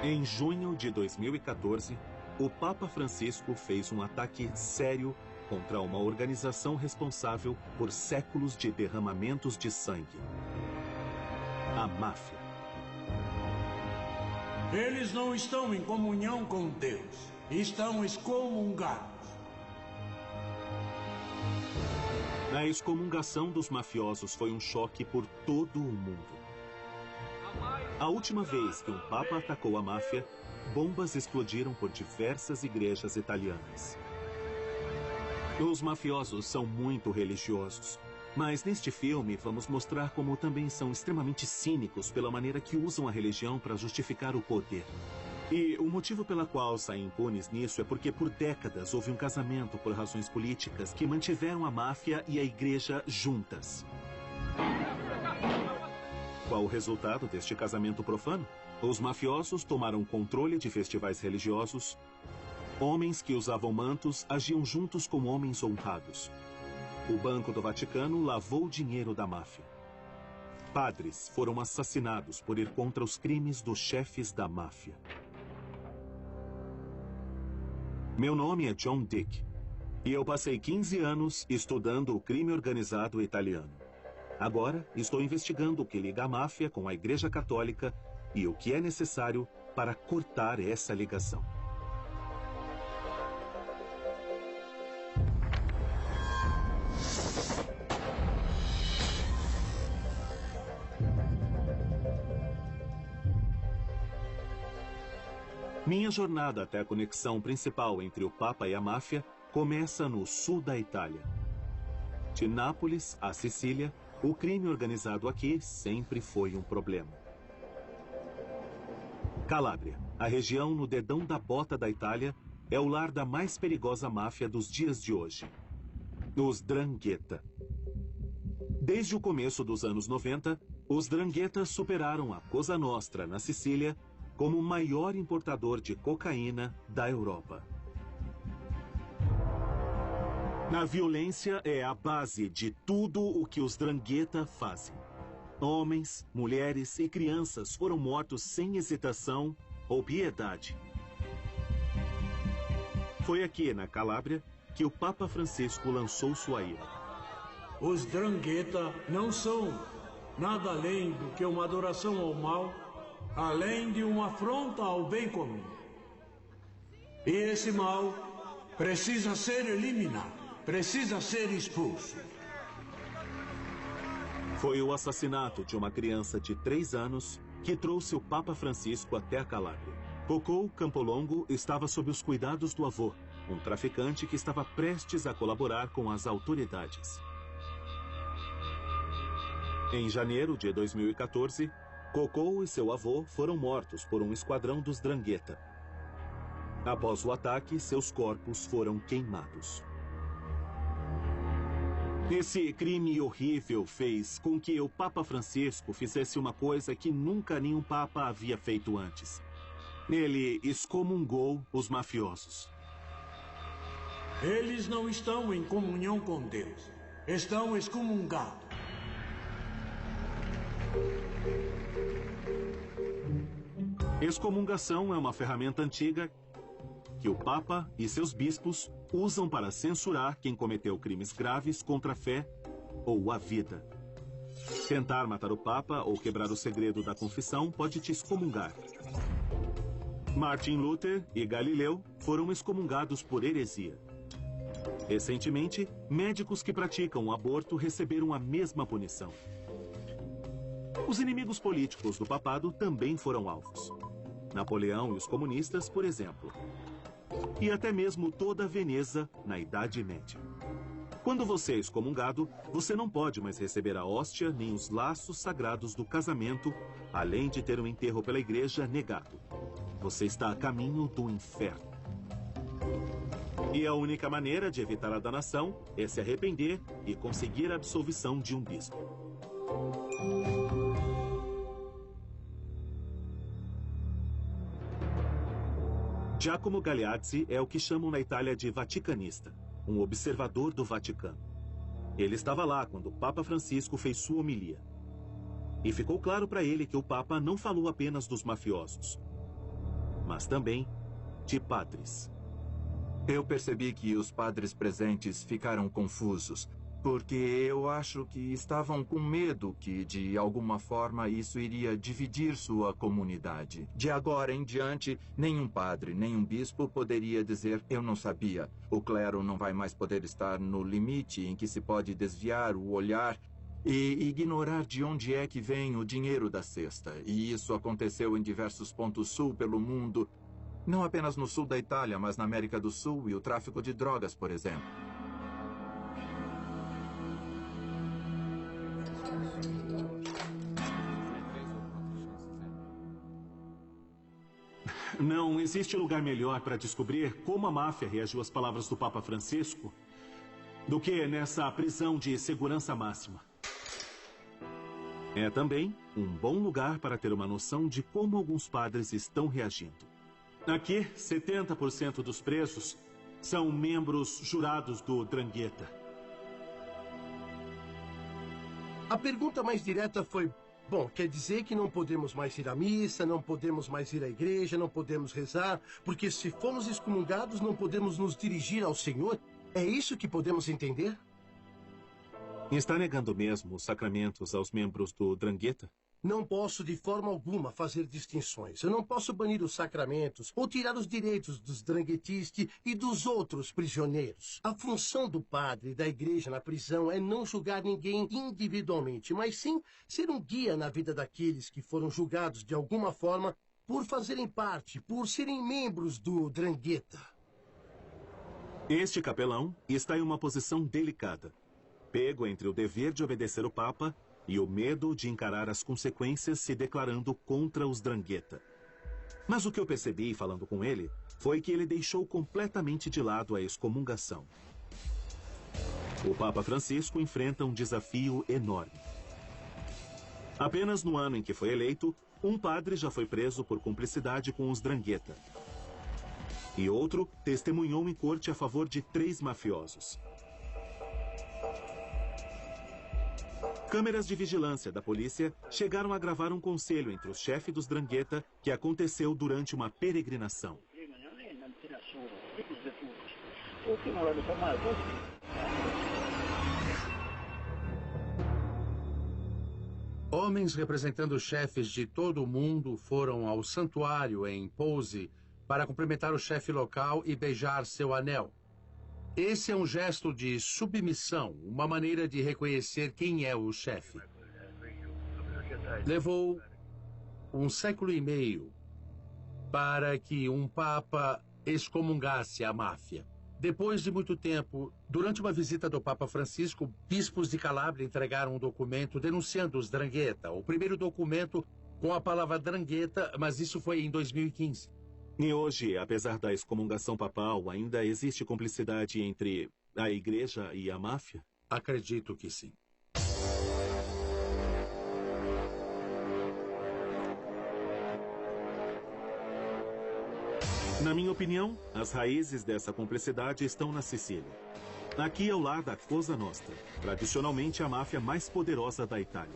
Em junho de 2014, o Papa Francisco fez um ataque sério contra uma organização responsável por séculos de derramamentos de sangue: a máfia. Eles não estão em comunhão com Deus, estão excomungados. A excomungação dos mafiosos foi um choque por todo o mundo. A última vez que um papa atacou a máfia, bombas explodiram por diversas igrejas italianas. Os mafiosos são muito religiosos, mas neste filme vamos mostrar como também são extremamente cínicos pela maneira que usam a religião para justificar o poder. E o motivo pela qual saem impunes nisso é porque por décadas houve um casamento por razões políticas que mantiveram a máfia e a igreja juntas. Qual o resultado deste casamento profano? Os mafiosos tomaram controle de festivais religiosos. Homens que usavam mantos agiam juntos como homens honrados. O Banco do Vaticano lavou o dinheiro da máfia. Padres foram assassinados por ir contra os crimes dos chefes da máfia. Meu nome é John Dick e eu passei 15 anos estudando o crime organizado italiano. Agora estou investigando o que liga a máfia com a Igreja Católica e o que é necessário para cortar essa ligação. Minha jornada até a conexão principal entre o Papa e a máfia começa no sul da Itália. De Nápoles a Sicília, o crime organizado aqui sempre foi um problema. Calábria, a região no dedão da bota da Itália, é o lar da mais perigosa máfia dos dias de hoje: os 'Ndrangheta. Desde o começo dos anos 90, os 'Ndrangheta superaram a Cosa Nostra na Sicília como o maior importador de cocaína da Europa. A violência é a base de tudo o que os 'Ndrangheta fazem. Homens, mulheres e crianças foram mortos sem hesitação ou piedade. Foi aqui, na Calábria, que o Papa Francisco lançou sua ira. Os 'Ndrangheta não são nada além do que uma adoração ao mal, além de uma afronta ao bem comum. E esse mal precisa ser eliminado, precisa ser expulso. Foi o assassinato de uma criança de 3 anos que trouxe o Papa Francisco até a Calábria. Cocò Campolongo estava sob os cuidados do avô, um traficante que estava prestes a colaborar com as autoridades. Em janeiro de 2014, Cocò e seu avô foram mortos por um esquadrão dos 'Ndrangheta. Após o ataque, seus corpos foram queimados. Esse crime horrível fez com que o Papa Francisco fizesse uma coisa que nunca nenhum Papa havia feito antes. Ele excomungou os mafiosos. Eles não estão em comunhão com Deus, estão excomungados. Excomungação é uma ferramenta antiga que o Papa e seus bispos usam para censurar quem cometeu crimes graves contra a fé ou a vida. Tentar matar o Papa ou quebrar o segredo da confissão pode te excomungar. Martin Luther e Galileu foram excomungados por heresia. Recentemente, médicos que praticam o aborto receberam a mesma punição. Os inimigos políticos do papado também foram alvos. Napoleão e os comunistas, por exemplo. E até mesmo toda a Veneza na Idade Média. Quando você é excomungado, você não pode mais receber a hóstia nem os laços sagrados do casamento, além de ter um enterro pela igreja negado. Você está a caminho do inferno. E a única maneira de evitar a danação é se arrepender e conseguir a absolvição de um bispo. Giacomo Galeazzi é o que chamam na Itália de vaticanista, um observador do Vaticano. Ele estava lá quando o Papa Francisco fez sua homilia. E ficou claro para ele que o Papa não falou apenas dos mafiosos. mas também de padres. Eu percebi que os padres presentes ficaram confusos, porque eu acho que estavam com medo que, de alguma forma, isso iria dividir sua comunidade. De agora em diante, nenhum padre, nenhum bispo poderia dizer "eu não sabia". O clero não vai mais poder estar no limite em que se pode desviar o olhar e ignorar de onde é que vem o dinheiro da cesta. E isso aconteceu em diversos pontos sul pelo mundo, não apenas no sul da Itália, mas na América do Sul e o tráfico de drogas, por exemplo. Não existe lugar melhor para descobrir como a máfia reagiu às palavras do Papa Francisco do que nessa prisão de segurança máxima. É também um bom lugar para ter uma noção de como alguns padres estão reagindo. Aqui, 70% dos presos são membros jurados do 'Ndrangheta. A pergunta mais direta foi: bom, quer dizer que não podemos mais ir à missa, não podemos mais ir à igreja, não podemos rezar, porque se formos excomungados não podemos nos dirigir ao Senhor? É isso que podemos entender? Está negando mesmo os sacramentos aos membros do 'Ndrangheta? Não posso de forma alguma fazer distinções. Eu não posso banir os sacramentos ou tirar os direitos dos dranghetisti e dos outros prisioneiros. A função do padre e da igreja na prisão é não julgar ninguém individualmente, mas sim ser um guia na vida daqueles que foram julgados de alguma forma por fazerem parte, por serem membros do 'Ndrangheta. Este capelão está em uma posição delicada, pego entre o dever de obedecer o Papa e o medo de encarar as consequências se declarando contra os 'Ndrangheta. Mas o que eu percebi falando com ele foi que ele deixou completamente de lado a excomungação. O Papa Francisco enfrenta um desafio enorme. Apenas no ano em que foi eleito, um padre já foi preso por cumplicidade com os 'Ndrangheta. E outro testemunhou em corte a favor de 3 mafiosos. Câmeras de vigilância da polícia chegaram a gravar um conselho entre os chefes dos 'Ndrangheta que aconteceu durante uma peregrinação. Homens representando chefes de todo o mundo foram ao santuário em Pose para cumprimentar o chefe local e beijar seu anel. Esse é um gesto de submissão, uma maneira de reconhecer quem é o chefe. Levou 1 século e meio para que um papa excomungasse a máfia. Depois de muito tempo, durante uma visita do Papa Francisco, bispos de Calábria entregaram um documento denunciando os 'Ndrangheta. O primeiro documento com a palavra 'Ndrangheta, mas isso foi em 2015. E hoje, apesar da excomungação papal, ainda existe cumplicidade entre a igreja e a máfia? Acredito que sim. Na minha opinião, as raízes dessa cumplicidade estão na Sicília. Aqui é o lar da Cosa Nostra, tradicionalmente a máfia mais poderosa da Itália.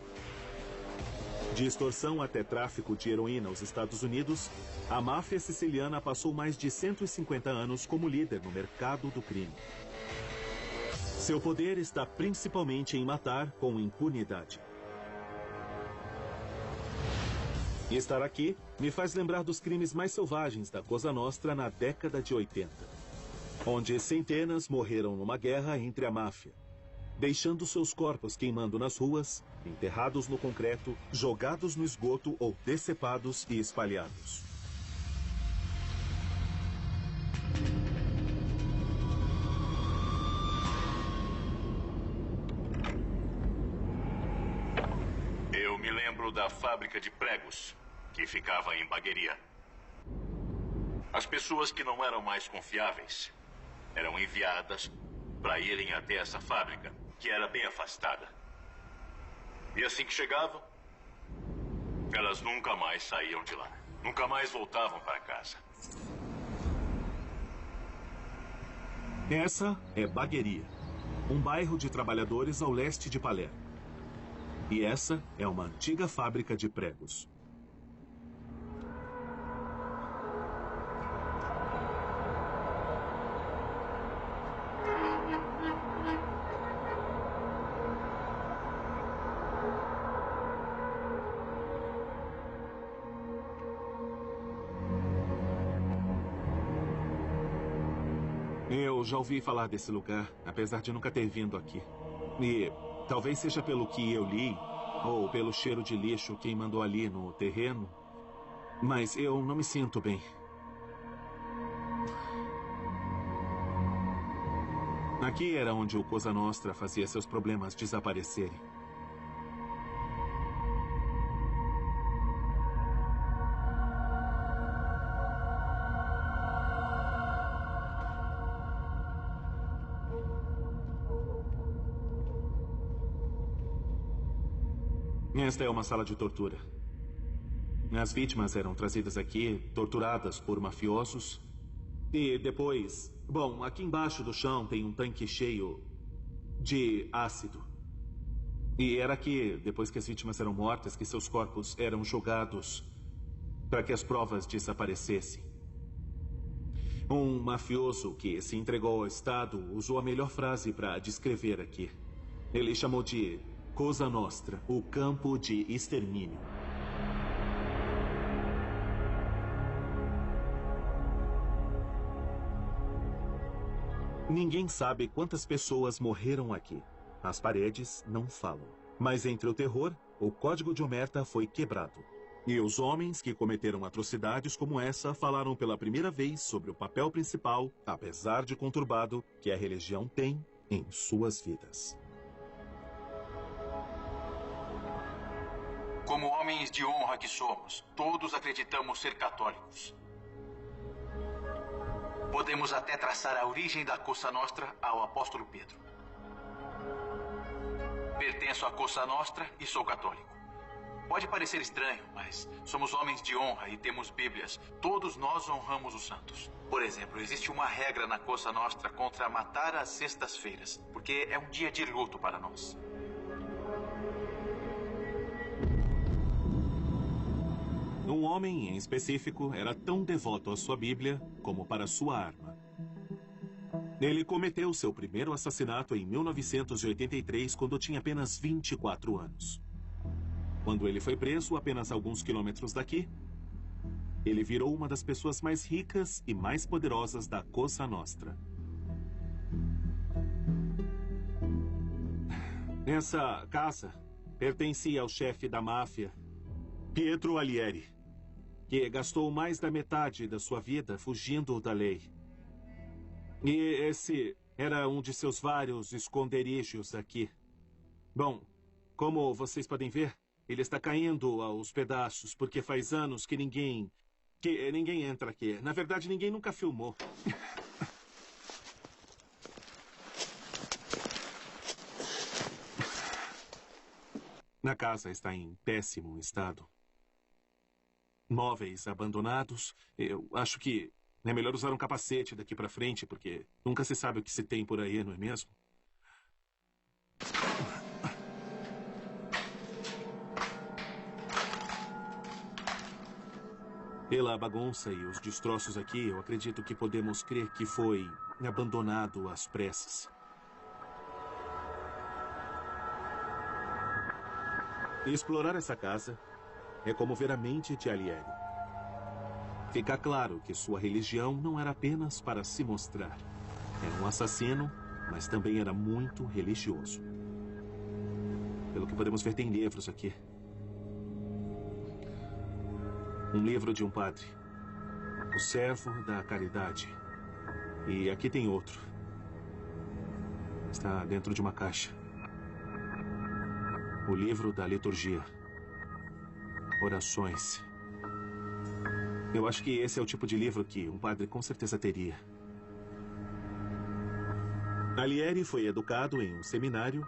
De extorsão até tráfico de heroína aos Estados Unidos, a máfia siciliana passou mais de 150 anos como líder no mercado do crime. Seu poder está principalmente em matar com impunidade. E estar aqui me faz lembrar dos crimes mais selvagens da Cosa Nostra na década de 80, onde centenas morreram numa guerra entre a máfia, deixando seus corpos queimando nas ruas, enterrados no concreto, jogados no esgoto ou decepados e espalhados. Eu me lembro da fábrica de pregos, que ficava em Bagheria. As pessoas que não eram mais confiáveis eram enviadas para irem até essa fábrica, que era bem afastada. E assim que chegavam, elas nunca mais saíam de lá. Nunca mais voltavam para casa. Essa é Bagheria, um bairro de trabalhadores ao leste de Palermo. E essa é uma antiga fábrica de pregos. Eu já ouvi falar desse lugar, apesar de nunca ter vindo aqui. E talvez seja pelo que eu li, ou pelo cheiro de lixo queimando ali no terreno, mas eu não me sinto bem. Aqui era onde o Cosa Nostra fazia seus problemas desaparecerem. Esta é uma sala de tortura. As vítimas eram trazidas aqui, torturadas por mafiosos. E depois... Bom, aqui embaixo do chão tem um tanque cheio de ácido. E era aqui, depois que as vítimas eram mortas, que seus corpos eram jogados para que as provas desaparecessem. Um mafioso que se entregou ao Estado usou a melhor frase para descrever aqui. Ele chamou de Cosa Nostra, o campo de extermínio. Ninguém sabe quantas pessoas morreram aqui. As paredes não falam. Mas entre o terror, o código de Omerta foi quebrado. E os homens que cometeram atrocidades como essa falaram pela primeira vez sobre o papel principal, apesar de conturbado, que a religião tem em suas vidas. Como homens de honra que somos, todos acreditamos ser católicos. Podemos até traçar a origem da Cosa Nostra ao apóstolo Pedro. Pertenço à Cosa Nostra e sou católico. Pode parecer estranho, mas somos homens de honra e temos bíblias. Todos nós honramos os santos. Por exemplo, existe uma regra na Cosa Nostra contra matar às sextas-feiras, porque é um dia de luto para nós. Um homem, em específico, era tão devoto à sua Bíblia como para sua arma. Ele cometeu seu primeiro assassinato em 1983, quando tinha apenas 24 anos. Quando ele foi preso, apenas alguns quilômetros daqui, ele virou uma das pessoas mais ricas e mais poderosas da Cosa Nostra. Essa casa pertencia ao chefe da máfia, Pietro Alieri, que gastou mais da metade da sua vida fugindo da lei. E esse era um de seus vários esconderijos aqui. Bom, como vocês podem ver, ele está caindo aos pedaços, porque faz anos que ninguém entra aqui. Na verdade, ninguém nunca filmou. A casa está em péssimo estado. Móveis abandonados. Eu acho que é melhor usar um capacete daqui para frente, porque nunca se sabe o que se tem por aí, não é mesmo? Pela bagunça e os destroços aqui, eu acredito que podemos crer que foi abandonado às pressas. Explorar essa casa é como ver a mente de Alieri. Fica claro que sua religião não era apenas para se mostrar. Era um assassino, mas também era muito religioso. Pelo que podemos ver, tem livros aqui. Um livro de um padre. O Servo da Caridade. E aqui tem outro. Está dentro de uma caixa. O livro da liturgia. Orações. Eu acho que esse é o tipo de livro que um padre com certeza teria. Alieri foi educado em um seminário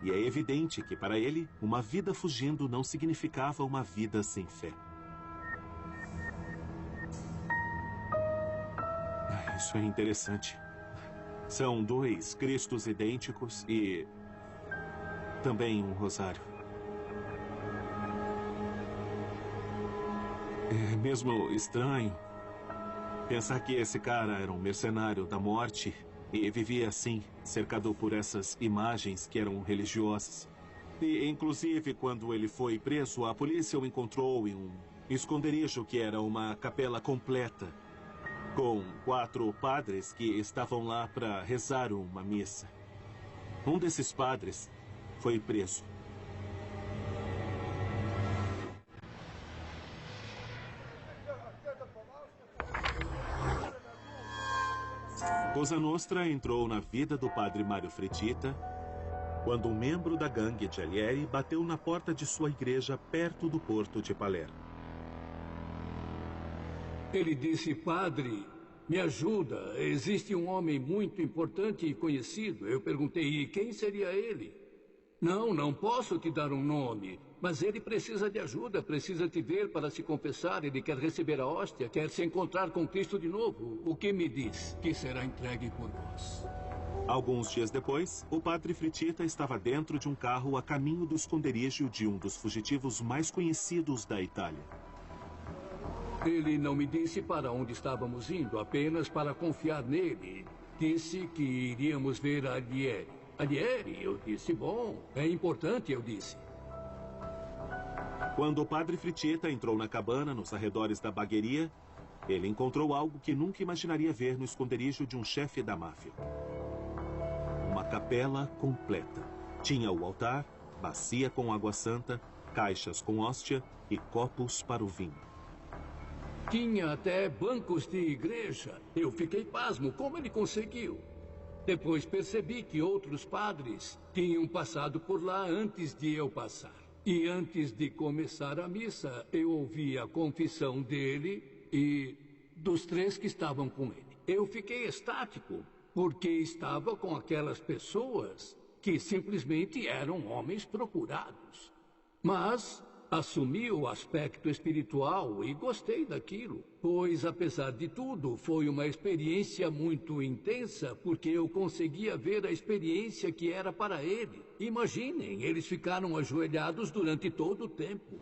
e é evidente que para ele, uma vida fugindo não significava uma vida sem fé. Isso é interessante. São 2 Cristos idênticos e também um rosário. É mesmo estranho pensar que esse cara era um mercenário da morte e vivia assim, cercado por essas imagens que eram religiosas. E, inclusive, quando ele foi preso, a polícia o encontrou em um esconderijo que era uma capela completa, com 4 padres que estavam lá para rezar uma missa. Um desses padres foi preso. Cosa Nostra entrou na vida do padre Mário Fretita quando um membro da gangue de Alighieri bateu na porta de sua igreja perto do porto de Palermo. Ele disse: padre, me ajuda, existe um homem muito importante e conhecido. Eu perguntei: e quem seria ele? Não posso te dar um nome, mas ele precisa de ajuda, precisa te ver para se confessar, ele quer receber a hóstia, quer se encontrar com Cristo de novo. O que me diz? Que será entregue por vós. Alguns dias depois, o padre Fretita estava dentro de um carro a caminho do esconderijo de um dos fugitivos mais conhecidos da Itália. Ele não me disse para onde estávamos indo, apenas para confiar nele. Disse que iríamos ver a Alighieri. Alighieri? Eu disse: bom, é importante, eu disse. Quando o padre Fretita entrou na cabana nos arredores da Bagheria, ele encontrou algo que nunca imaginaria ver no esconderijo de um chefe da máfia. Uma capela completa. Tinha o altar, bacia com água santa, caixas com hóstia e copos para o vinho. Tinha até bancos de igreja. Eu fiquei pasmo. Como ele conseguiu? Depois percebi que outros padres tinham passado por lá antes de eu passar. E antes de começar a missa, eu ouvi a confissão dele e dos 3 que estavam com ele. Eu fiquei estático, porque estava com aquelas pessoas que simplesmente eram homens procurados. Mas assumi o aspecto espiritual e gostei daquilo, pois, apesar de tudo, foi uma experiência muito intensa, porque eu conseguia ver a experiência que era para ele. Imaginem, eles ficaram ajoelhados durante todo o tempo.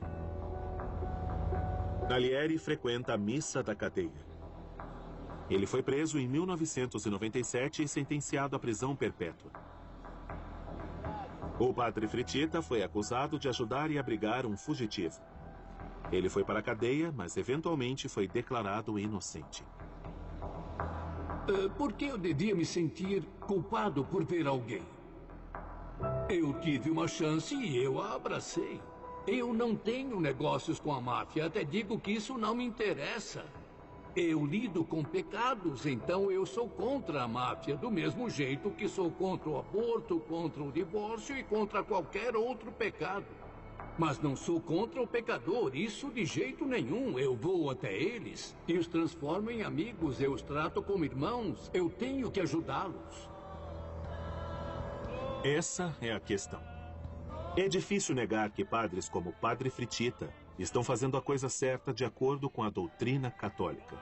Alighieri frequenta a missa da cadeia. Ele foi preso em 1997 e sentenciado à prisão perpétua. O padre Fretita foi acusado de ajudar e abrigar um fugitivo. Ele foi para a cadeia, mas eventualmente foi declarado inocente. Por que eu devia me sentir culpado por ver alguém? Eu tive uma chance e eu a abracei. Eu não tenho negócios com a máfia, até digo que isso não me interessa. Eu lido com pecados, então eu sou contra a máfia, do mesmo jeito que sou contra o aborto, contra o divórcio e contra qualquer outro pecado. Mas não sou contra o pecador, isso de jeito nenhum. Eu vou até eles e os transformo em amigos, eu os trato como irmãos, eu tenho que ajudá-los. Essa é a questão. É difícil negar que padres como o padre Fretita estão fazendo a coisa certa de acordo com a doutrina católica,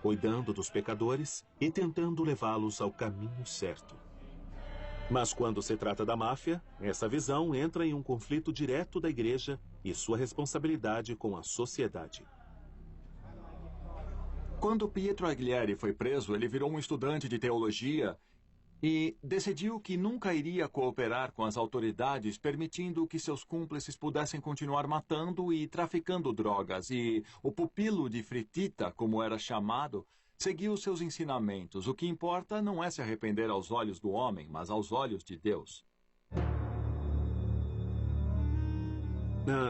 cuidando dos pecadores e tentando levá-los ao caminho certo. Mas quando se trata da máfia, essa visão entra em um conflito direto da igreja e sua responsabilidade com a sociedade. Quando Pietro Alighieri foi preso, ele virou um estudante de teologia e decidiu que nunca iria cooperar com as autoridades, permitindo que seus cúmplices pudessem continuar matando e traficando drogas. E o pupilo de Fretita, como era chamado, seguiu seus ensinamentos. O que importa não é se arrepender aos olhos do homem, mas aos olhos de Deus.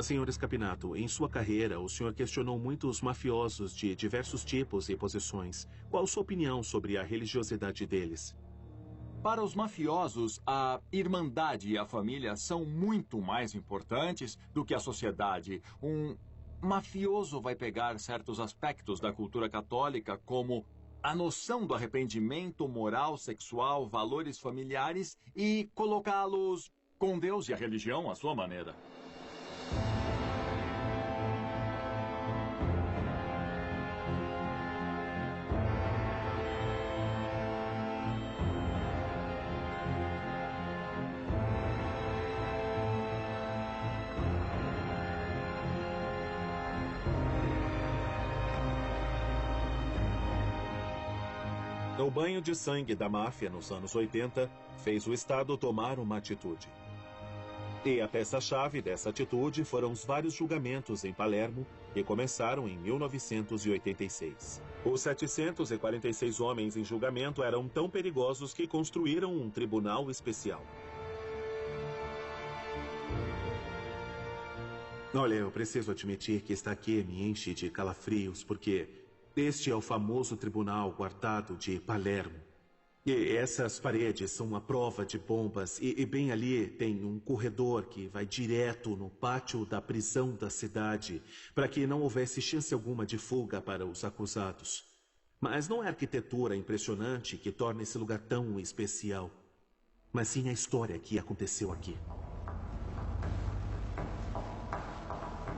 Senhor Scapinato, em sua carreira, o senhor questionou muitos mafiosos de diversos tipos e posições. Qual sua opinião sobre a religiosidade deles? Para os mafiosos, a irmandade e a família são muito mais importantes do que a sociedade. Um mafioso vai pegar certos aspectos da cultura católica, como a noção do arrependimento, moral, sexual, valores familiares, e colocá-los com Deus e a religião à sua maneira. O banho de sangue da máfia nos anos 80 fez o Estado tomar uma atitude. E a peça-chave dessa atitude foram os vários julgamentos em Palermo que começaram em 1986. Os 746 homens em julgamento eram tão perigosos que construíram um tribunal especial. Olha, eu preciso admitir que estar aqui me enche de calafrios, porque este é o famoso tribunal guardado de Palermo. E essas paredes são uma prova de bombas, e bem ali tem um corredor que vai direto no pátio da prisão da cidade, para que não houvesse chance alguma de fuga para os acusados. Mas não é a arquitetura impressionante que torna esse lugar tão especial, mas sim a história que aconteceu aqui.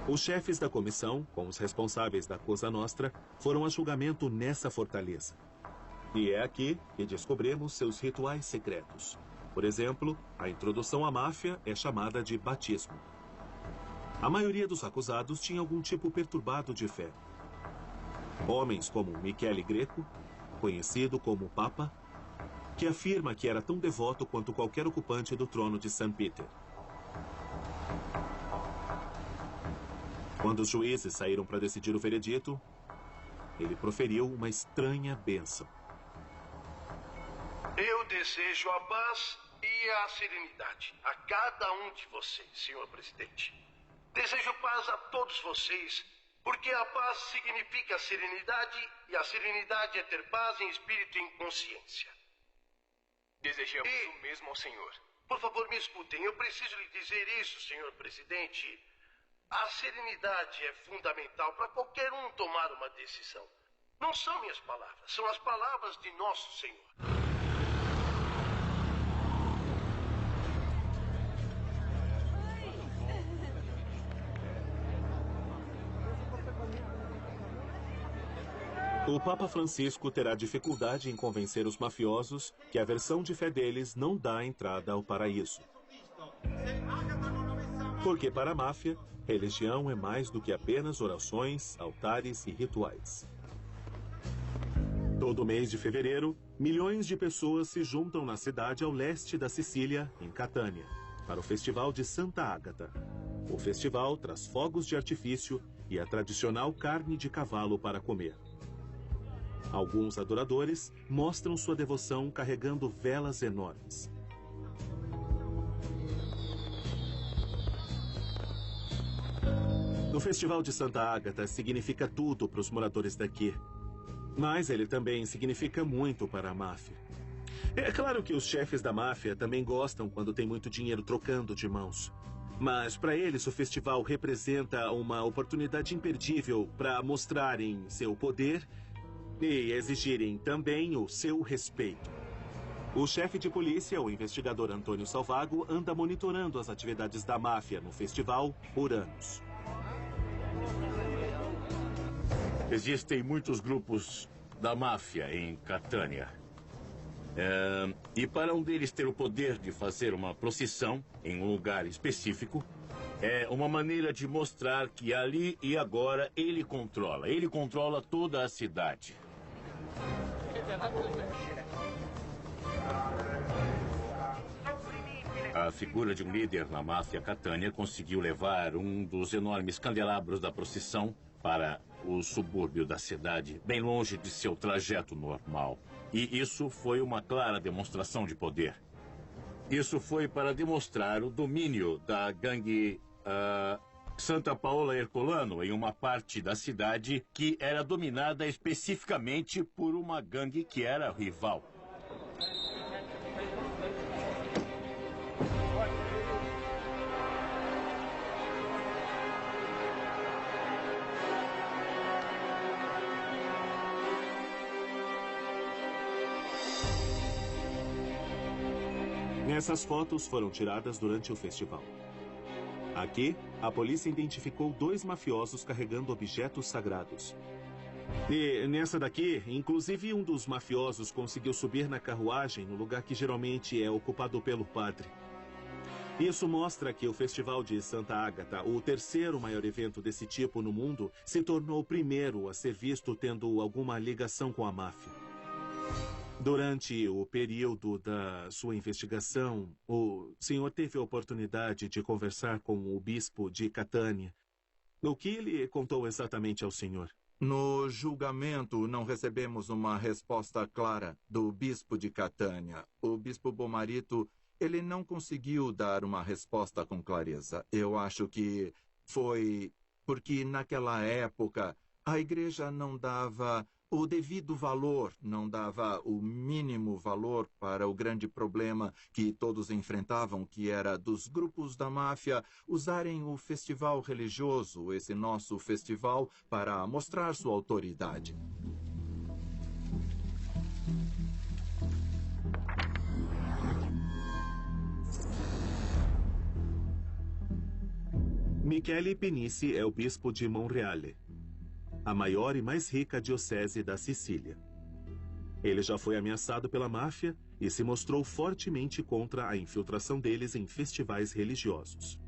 Os chefes da comissão, com os responsáveis da Cosa Nostra, foram a julgamento nessa fortaleza. E é aqui que descobrimos seus rituais secretos. Por exemplo, a introdução à máfia é chamada de batismo. A maioria dos acusados tinha algum tipo perturbado de fé. Homens como Michele Greco, conhecido como Papa, que afirma que era tão devoto quanto qualquer ocupante do trono de St. Peter. Quando os juízes saíram para decidir o veredito, ele proferiu uma estranha bênção. Eu desejo a paz e a serenidade a cada um de vocês, senhor presidente. Desejo paz a todos vocês, porque a paz significa serenidade e a serenidade é ter paz em espírito e em consciência. Desejamos o mesmo ao senhor. Por favor, me escutem. Eu preciso lhe dizer isso, senhor presidente. A serenidade é fundamental para qualquer um tomar uma decisão. Não são minhas palavras, são as palavras de nosso Senhor. O Papa Francisco terá dificuldade em convencer os mafiosos que a versão de fé deles não dá entrada ao paraíso. Porque para a máfia, religião é mais do que apenas orações, altares e rituais. Todo mês de fevereiro, milhões de pessoas se juntam na cidade ao leste da Sicília, em Catânia, para o Festival de Santa Ágata. O festival traz fogos de artifício e a tradicional carne de cavalo para comer. Alguns adoradores mostram sua devoção carregando velas enormes. O Festival de Santa Ágata significa tudo para os moradores daqui. Mas ele também significa muito para a máfia. É claro que os chefes da máfia também gostam quando tem muito dinheiro trocando de mãos. Mas para eles o festival representa uma oportunidade imperdível para mostrarem seu poder e exigirem também o seu respeito. O chefe de polícia, o investigador Antônio Salvago, anda monitorando as atividades da máfia no festival por anos. Existem muitos grupos da máfia em Catânia. E para um deles ter o poder de fazer uma procissão em um lugar específico, é uma maneira de mostrar que ali e agora ele controla toda a cidade. A figura de um líder na máfia Catânia conseguiu levar um dos enormes candelabros da procissão para o subúrbio da cidade, bem longe de seu trajeto normal. E isso foi uma clara demonstração de poder. Isso foi para demonstrar o domínio da gangue Santa Paola Ercolano em uma parte da cidade que era dominada especificamente por uma gangue que era rival. Essas fotos foram tiradas durante o festival. Aqui, a polícia identificou 2 mafiosos carregando objetos sagrados. E nessa daqui, inclusive um dos mafiosos conseguiu subir na carruagem no lugar que geralmente é ocupado pelo padre. Isso mostra que o Festival de Santa Ágata, o terceiro maior evento desse tipo no mundo, se tornou o primeiro a ser visto tendo alguma ligação com a máfia. Durante o período da sua investigação, o senhor teve a oportunidade de conversar com o bispo de Catânia. O que ele contou exatamente ao senhor? No julgamento, não recebemos uma resposta clara do bispo de Catânia. O bispo Bomarito, ele não conseguiu dar uma resposta com clareza. Eu acho que foi porque naquela época a igreja não dava o devido valor, não dava o mínimo valor para o grande problema que todos enfrentavam, que era dos grupos da máfia usarem o festival religioso, esse nosso festival, para mostrar sua autoridade. Michele Penici é o bispo de Monreale, a maior e mais rica diocese da Sicília. Ele já foi ameaçado pela máfia e se mostrou fortemente contra a infiltração deles em festivais religiosos.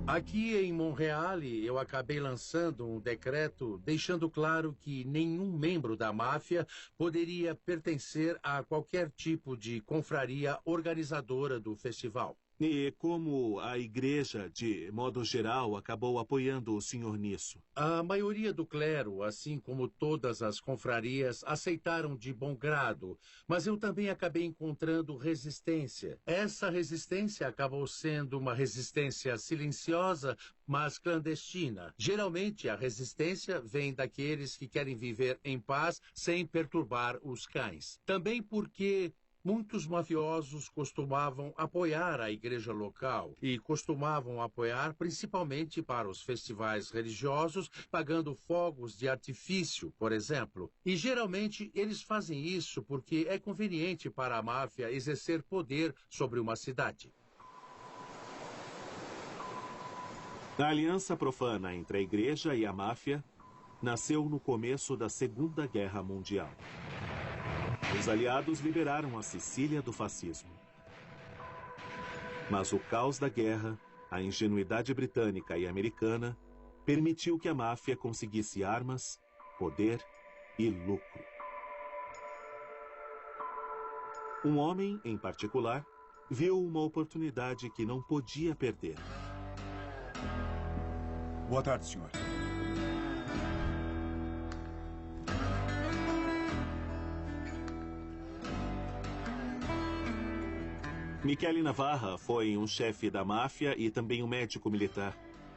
Aqui em Monreale, eu acabei lançando um decreto deixando claro que nenhum membro da máfia poderia pertencer a qualquer tipo de confraria organizadora do festival. E como a igreja, de modo geral, acabou apoiando o senhor nisso? A maioria do clero, assim como todas as confrarias, aceitaram de bom grado, mas eu também acabei encontrando resistência. Essa resistência acabou sendo uma resistência silenciosa, mas clandestina. Geralmente, a resistência vem daqueles que querem viver em paz sem perturbar os cães. Também porque muitos mafiosos costumavam apoiar a igreja local e costumavam apoiar principalmente para os festivais religiosos, pagando fogos de artifício, por exemplo. E geralmente eles fazem isso porque é conveniente para a máfia exercer poder sobre uma cidade. A aliança profana entre a igreja e a máfia nasceu no começo da Segunda Guerra Mundial. Os aliados liberaram a Sicília do fascismo. Mas o caos da guerra, a ingenuidade britânica e americana, permitiu que a máfia conseguisse armas, poder e lucro. Um homem, em particular, viu uma oportunidade que não podia perder. Boa tarde, senhor. Michele Navarra foi um chefe da máfia e também um médico militar.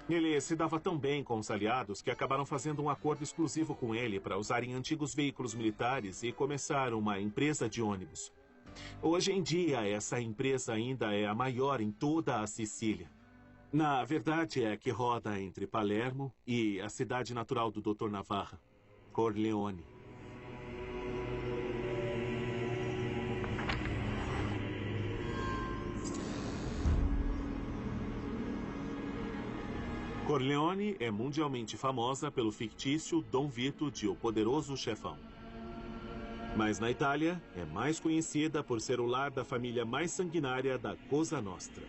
Ele se dava tão bem com os aliados que acabaram fazendo um acordo exclusivo com ele para usarem antigos veículos militares e começar uma empresa de ônibus. Hoje em dia, essa empresa ainda é a maior em toda a Sicília. Na verdade, é que roda entre Palermo e a cidade natural do Dr. Navarra, Corleone. Corleone é mundialmente famosa pelo fictício Dom Vito de O Poderoso Chefão. Mas na Itália, é mais conhecida por ser o lar da família mais sanguinária da Cosa Nostra.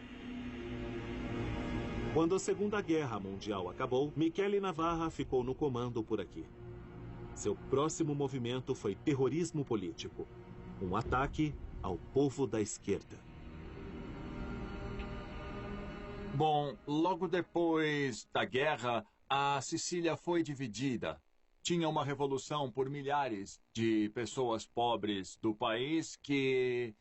Quando a Segunda Guerra Mundial acabou, Michele Navarra ficou no comando por aqui. Seu próximo movimento foi terrorismo político, um ataque ao povo da esquerda. Bom, logo depois da guerra, a Sicília foi dividida. Tinha uma revolução por milhares de pessoas pobres do país que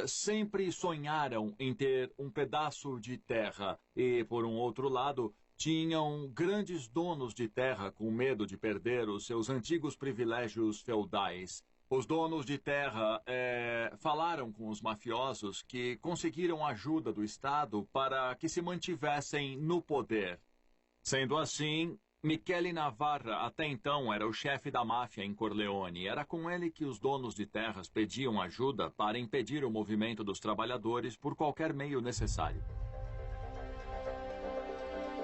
sempre sonharam em ter um pedaço de terra. E, por um outro lado, tinham grandes donos de terra com medo de perder os seus antigos privilégios feudais. Os donos de terra falaram com os mafiosos que conseguiram ajuda do Estado para que se mantivessem no poder. Sendo assim, Michele Navarra até então era o chefe da máfia em Corleone. Era com ele que os donos de terras pediam ajuda para impedir o movimento dos trabalhadores por qualquer meio necessário.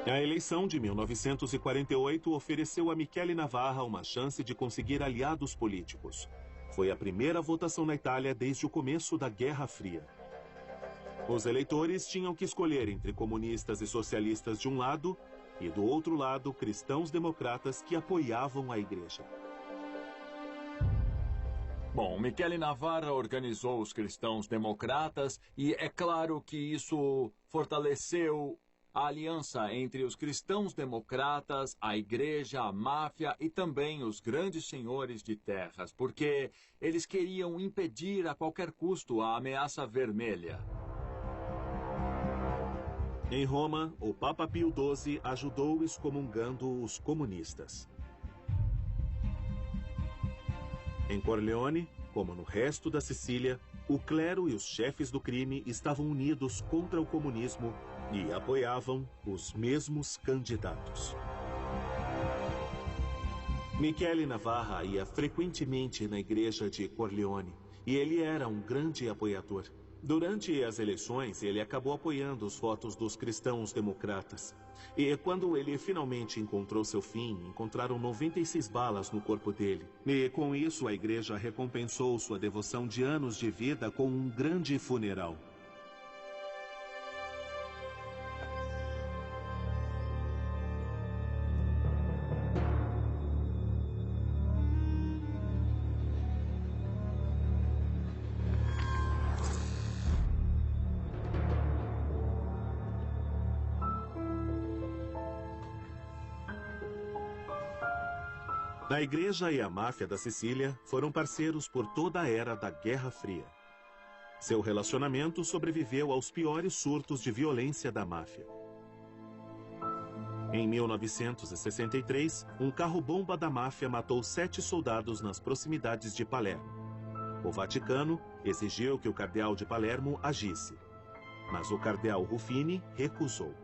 A eleição de 1948 ofereceu a Michele Navarra uma chance de conseguir aliados políticos. Foi a primeira votação na Itália desde o começo da Guerra Fria. Os eleitores tinham que escolher entre comunistas e socialistas de um lado e, do outro lado, cristãos democratas que apoiavam a igreja. Bom, Michele Navarra organizou os cristãos democratas e é claro que isso fortaleceu a aliança entre os cristãos democratas, a igreja, a máfia e também os grandes senhores de terras, porque eles queriam impedir a qualquer custo a ameaça vermelha. Em Roma, o Papa Pio XII ajudou excomungando os comunistas. Em Corleone, como no resto da Sicília, o clero e os chefes do crime estavam unidos contra o comunismo e apoiavam os mesmos candidatos. Michele Navarra ia frequentemente na igreja de Corleone e ele era um grande apoiador. Durante as eleições, ele acabou apoiando os votos dos cristãos democratas. E quando ele finalmente encontrou seu fim, encontraram 96 balas no corpo dele. E com isso, a igreja recompensou sua devoção de anos de vida com um grande funeral. A igreja e a máfia da Sicília foram parceiros por toda a era da Guerra Fria. Seu relacionamento sobreviveu aos piores surtos de violência da máfia. Em 1963, um carro-bomba da máfia matou 7 soldados nas proximidades de Palermo. O Vaticano exigiu que o cardeal de Palermo agisse, mas o cardeal Ruffini recusou.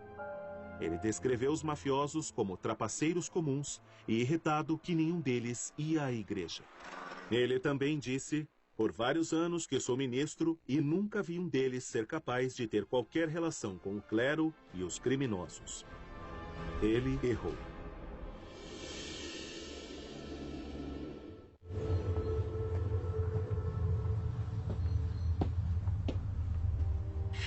Ele descreveu os mafiosos como trapaceiros comuns e irritado que nenhum deles ia à igreja. Ele também disse, por vários anos que sou ministro e nunca vi um deles ser capaz de ter qualquer relação com o clero e os criminosos. Ele errou.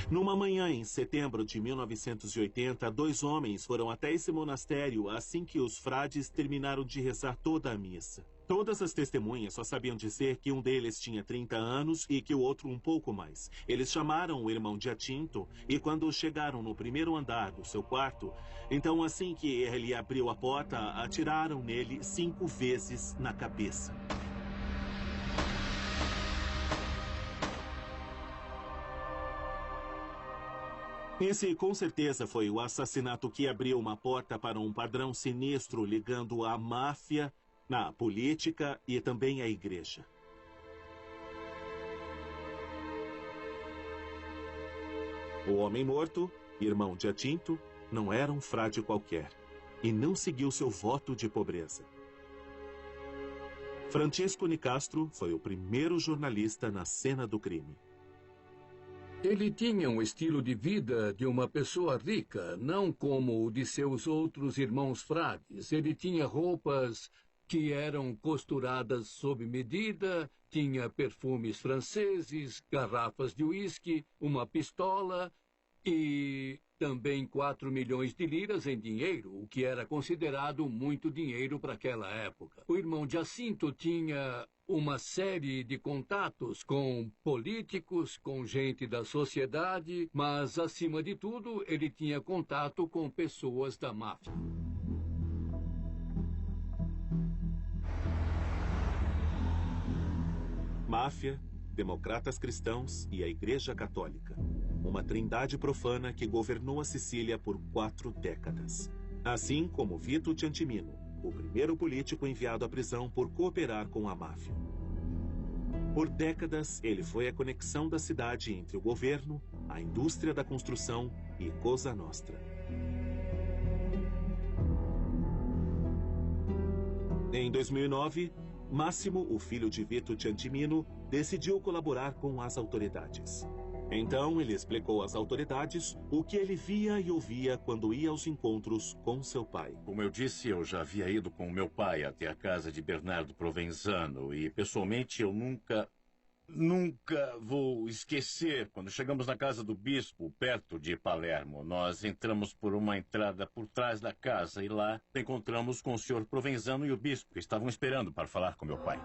Numa manhã em setembro de 1980, 2 homens foram até esse monastério assim que os frades terminaram de rezar toda a missa. Todas as testemunhas só sabiam dizer que um deles tinha 30 anos e que o outro um pouco mais. Eles chamaram o irmão Giacinto e quando chegaram no primeiro andar do seu quarto, então assim que ele abriu a porta, atiraram nele 5 vezes na cabeça. Esse, com certeza, foi o assassinato que abriu uma porta para um padrão sinistro ligando a máfia, a política e também a igreja. O homem morto, irmão Giacinto, não era um frade qualquer e não seguiu seu voto de pobreza. Francisco Nicastro foi o primeiro jornalista na cena do crime. Ele tinha um estilo de vida de uma pessoa rica, não como o de seus outros irmãos frades. Ele tinha roupas que eram costuradas sob medida, tinha perfumes franceses, garrafas de uísque, uma pistola e também 4 milhões de liras em dinheiro, o que era considerado muito dinheiro para aquela época. O irmão Giacinto tinha uma série de contatos com políticos, com gente da sociedade, mas, acima de tudo, ele tinha contato com pessoas da máfia. Máfia, democratas cristãos e a Igreja Católica. Uma trindade profana que governou a Sicília por 4 décadas. Assim como Vito Ciantimino, o primeiro político enviado à prisão por cooperar com a máfia. Por décadas, ele foi a conexão da cidade entre o governo, a indústria da construção e Cosa Nostra. Em 2009, Massimo, o filho de Vito Ciantimino, decidiu colaborar com as autoridades. Então, ele explicou às autoridades o que ele via e ouvia quando ia aos encontros com seu pai. Como eu disse, eu já havia ido com meu pai até a casa de Bernardo Provenzano e, pessoalmente, eu nunca vou esquecer. Quando chegamos na casa do bispo, perto de Palermo, nós entramos por uma entrada por trás da casa e lá encontramos com o senhor Provenzano e o bispo, que estavam esperando para falar com meu pai.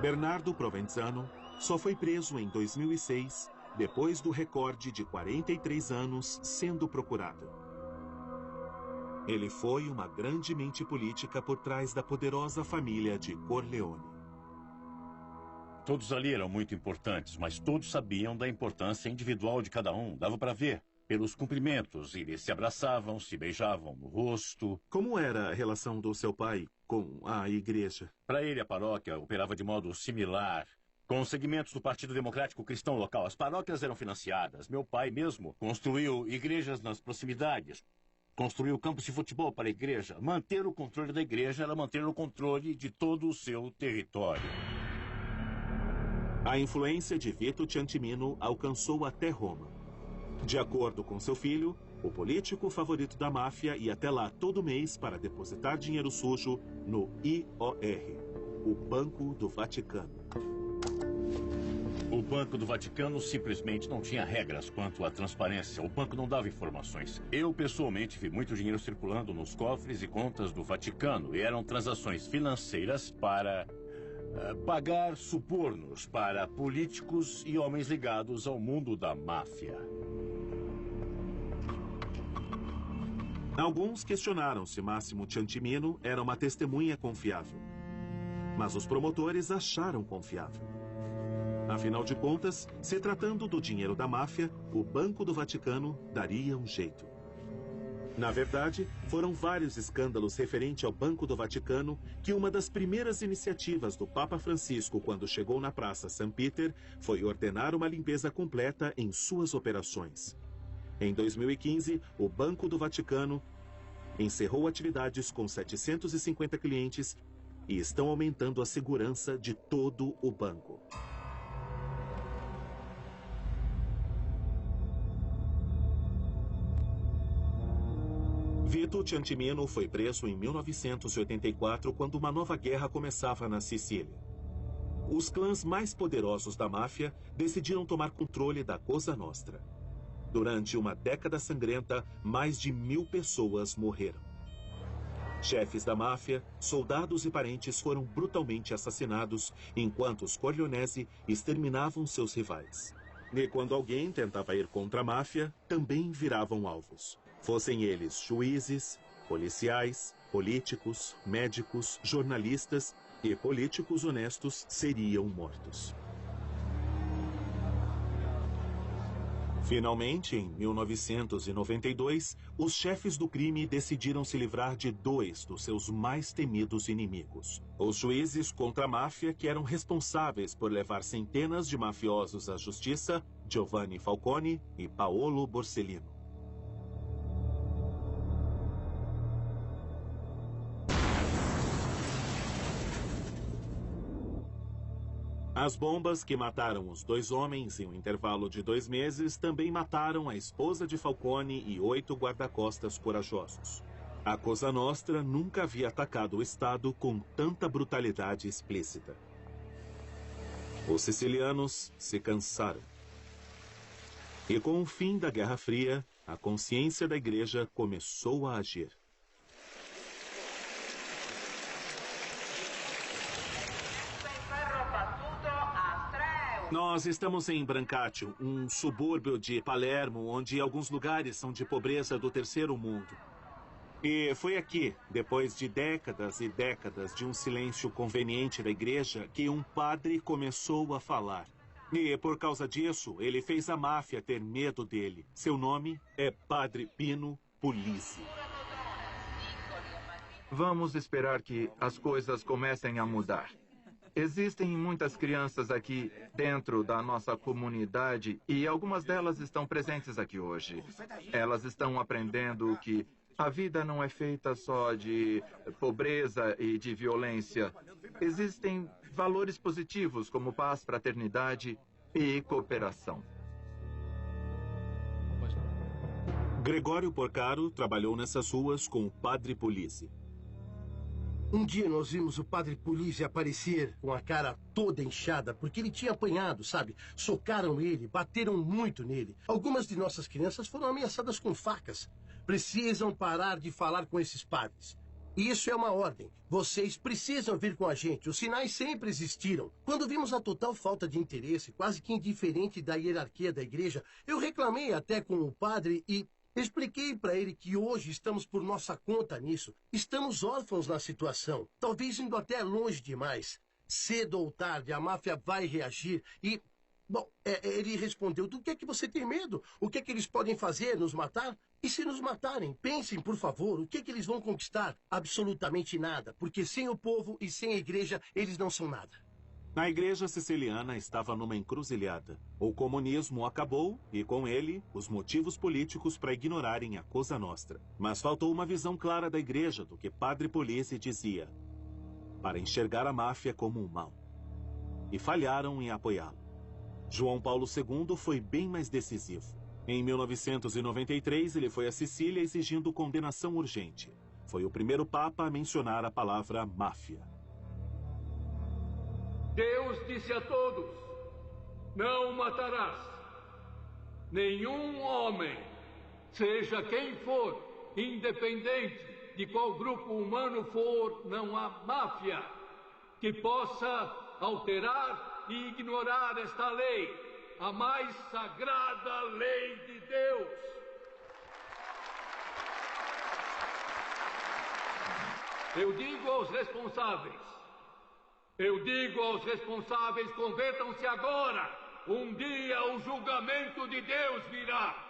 Bernardo Provenzano só foi preso em 2006, depois do recorde de 43 anos sendo procurado. Ele foi uma grande mente política por trás da poderosa família de Corleone. Todos ali eram muito importantes, mas todos sabiam da importância individual de cada um. Dava para ver. Pelos cumprimentos, eles se abraçavam, se beijavam no rosto. Como era a relação do seu pai com a igreja? Para ele, a paróquia operava de modo similar, com os segmentos do Partido Democrático Cristão local. As paróquias eram financiadas. Meu pai mesmo construiu igrejas nas proximidades. Construiu campos de futebol para a igreja. Manter o controle da igreja era manter o controle de todo o seu território. A influência de Vito Ciantimino alcançou até Roma. De acordo com seu filho, o político favorito da máfia ia até lá todo mês para depositar dinheiro sujo no IOR, o Banco do Vaticano. O Banco do Vaticano simplesmente não tinha regras quanto à transparência. O banco não dava informações. Eu, pessoalmente, vi muito dinheiro circulando nos cofres e contas do Vaticano. E eram transações financeiras para pagar subornos para políticos e homens ligados ao mundo da máfia. Alguns questionaram se Máximo Ciantimino era uma testemunha confiável. Mas os promotores acharam confiável. Afinal de contas, se tratando do dinheiro da máfia, o Banco do Vaticano daria um jeito. Na verdade, foram vários escândalos referentes ao Banco do Vaticano que uma das primeiras iniciativas do Papa Francisco quando chegou na Praça St. Peter foi ordenar uma limpeza completa em suas operações. Em 2015, o Banco do Vaticano encerrou atividades com 750 clientes e estão aumentando a segurança de todo o banco. Vito Ciantimino foi preso em 1984, quando uma nova guerra começava na Sicília. Os clãs mais poderosos da máfia decidiram tomar controle da Cosa Nostra. Durante uma década sangrenta, mais de 1000 pessoas morreram. Chefes da máfia, soldados e parentes foram brutalmente assassinados, enquanto os Corleonesi exterminavam seus rivais. E quando alguém tentava ir contra a máfia, também viravam alvos. Fossem eles juízes, policiais, políticos, médicos, jornalistas e políticos honestos seriam mortos. Finalmente, em 1992, os chefes do crime decidiram se livrar de 2 dos seus mais temidos inimigos. Os juízes contra a máfia, que eram responsáveis por levar centenas de mafiosos à justiça, Giovanni Falcone e Paolo Borsellino. As bombas que mataram os 2 homens em um intervalo de 2 meses também mataram a esposa de Falcone e 8 guarda-costas corajosos. A Cosa Nostra nunca havia atacado o Estado com tanta brutalidade explícita. Os sicilianos se cansaram. E com o fim da Guerra Fria, a consciência da igreja começou a agir. Nós estamos em Brancaccio, um subúrbio de Palermo, onde alguns lugares são de pobreza do terceiro mundo. E foi aqui, depois de décadas e décadas de um silêncio conveniente da igreja, que um padre começou a falar. E por causa disso, ele fez a máfia ter medo dele. Seu nome é Padre Pino Puglisi. Vamos esperar que as coisas comecem a mudar. Existem muitas crianças aqui dentro da nossa comunidade e algumas delas estão presentes aqui hoje. Elas estão aprendendo que a vida não é feita só de pobreza e de violência. Existem valores positivos como paz, fraternidade e cooperação. Gregório Porcaro trabalhou nessas ruas com o Padre Puglisi. Um dia nós vimos o Padre Puglisi aparecer com a cara toda inchada, porque ele tinha apanhado, sabe? Socaram ele, bateram muito nele. Algumas de nossas crianças foram ameaçadas com facas. Precisam parar de falar com esses padres. Isso é uma ordem. Vocês precisam vir com a gente. Os sinais sempre existiram. Quando vimos a total falta de interesse, quase que indiferente da hierarquia da igreja, eu reclamei até com o padre e Expliquei para ele que hoje estamos por nossa conta nisso. Estamos órfãos na situação, talvez indo até longe demais. Cedo ou tarde, a máfia vai reagir e... Bom, ele respondeu, do que é que você tem medo? O que é que eles podem fazer? Nos matar? E se nos matarem? Pensem, por favor, o que é que eles vão conquistar? Absolutamente nada, porque sem o povo e sem a igreja, eles não são nada. A igreja siciliana estava numa encruzilhada. O comunismo acabou e, com ele, os motivos políticos para ignorarem a Cosa Nostra. Mas faltou uma visão clara da igreja do que Padre Polisi dizia, para enxergar a máfia como um mal. E falharam em apoiá-lo. João Paulo II foi bem mais decisivo. Em 1993, ele foi a Sicília exigindo condenação urgente. Foi o primeiro papa a mencionar a palavra máfia. Deus disse a todos, não matarás. Nenhum homem, seja quem for, independente de qual grupo humano for, não há máfia que possa alterar e ignorar esta lei, a mais sagrada lei de Deus. Eu digo aos responsáveis, convertam-se agora. Um dia o julgamento de Deus virá.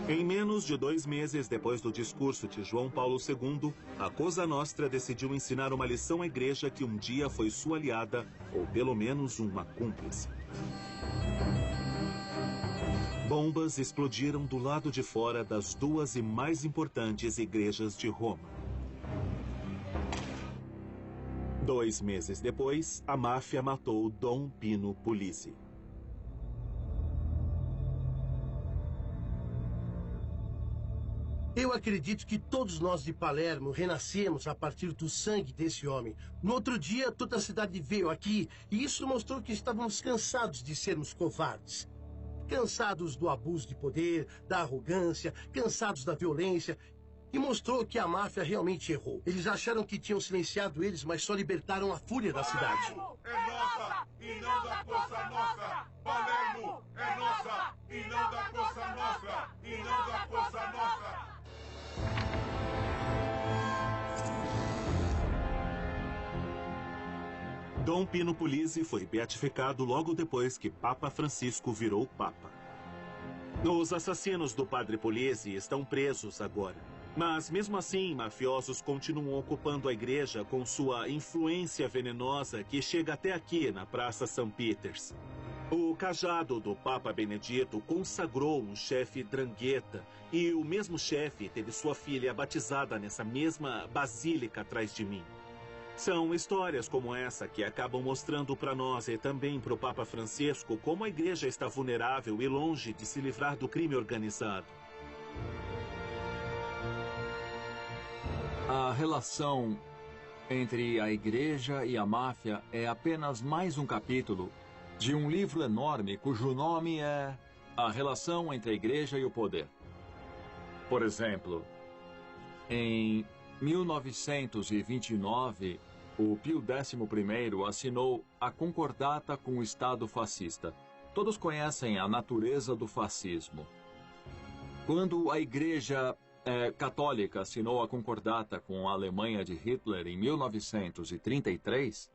Em menos de 2 meses depois do discurso de João Paulo II, a Cosa Nostra decidiu ensinar uma lição à igreja que um dia foi sua aliada, ou pelo menos uma cúmplice. Bombas explodiram do lado de fora das 2 e mais importantes igrejas de Roma. 2 meses depois, a máfia matou Dom Pino Pulici. Eu acredito que todos nós de Palermo renascemos a partir do sangue desse homem. No outro dia, toda a cidade veio aqui e isso mostrou que estávamos cansados de sermos covardes. Cansados do abuso de poder, da arrogância, cansados da violência. E mostrou que a máfia realmente errou. Eles acharam que tinham silenciado eles, mas só libertaram a fúria da cidade. É nossa e não da Cosa Nostra! Palermo é nossa e não da Cosa Nostra! E não da Cosa Nostra! Dom Pino Pulici foi beatificado logo depois que Papa Francisco virou Papa. Os assassinos do Padre Pulici estão presos agora. Mas, mesmo assim, mafiosos continuam ocupando a igreja com sua influência venenosa que chega até aqui na Praça St. Peters. O cajado do Papa Benedito consagrou um chefe Drangheta e o mesmo chefe teve sua filha batizada nessa mesma basílica atrás de mim. São histórias como essa que acabam mostrando para nós e também para o Papa Francisco como a igreja está vulnerável e longe de se livrar do crime organizado. A relação entre a igreja e a máfia é apenas mais um capítulo de um livro enorme cujo nome é A Relação entre a Igreja e o Poder. Por exemplo, em 1929, o Pio XI assinou a concordata com o Estado fascista. Todos conhecem a natureza do fascismo. Quando a Igreja católica assinou a concordata com a Alemanha de Hitler em 1933,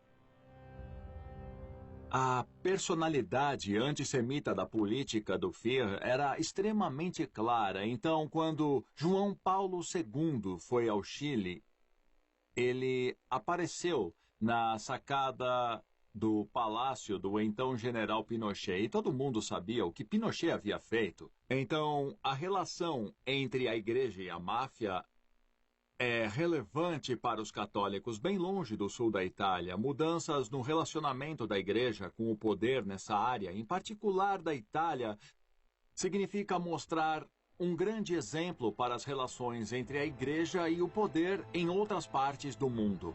a personalidade antissemita da política do Führer era extremamente clara. Então, quando João Paulo II foi ao Chile, ele apareceu na sacada do palácio do então general Pinochet. E todo mundo sabia o que Pinochet havia feito. Então, a relação entre a igreja e a máfia é relevante para os católicos bem longe do sul da Itália. Mudanças no relacionamento da igreja com o poder nessa área, em particular da Itália, significa mostrar um grande exemplo para as relações entre a igreja e o poder em outras partes do mundo.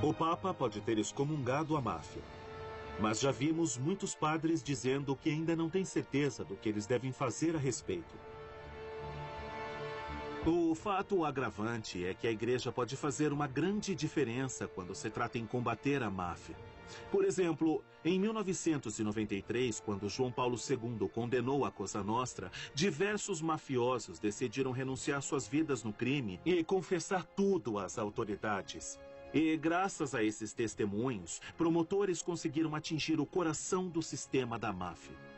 O Papa pode ter excomungado a máfia, Mas já vimos muitos padres dizendo que ainda não têm certeza do que eles devem fazer a respeito. O fato agravante é que a igreja pode fazer uma grande diferença quando se trata em combater a máfia. Por exemplo, em 1993, quando João Paulo II condenou a Cosa Nostra, diversos mafiosos decidiram renunciar suas vidas no crime e confessar tudo às autoridades. E, graças a esses testemunhos, promotores conseguiram atingir o coração do sistema da máfia.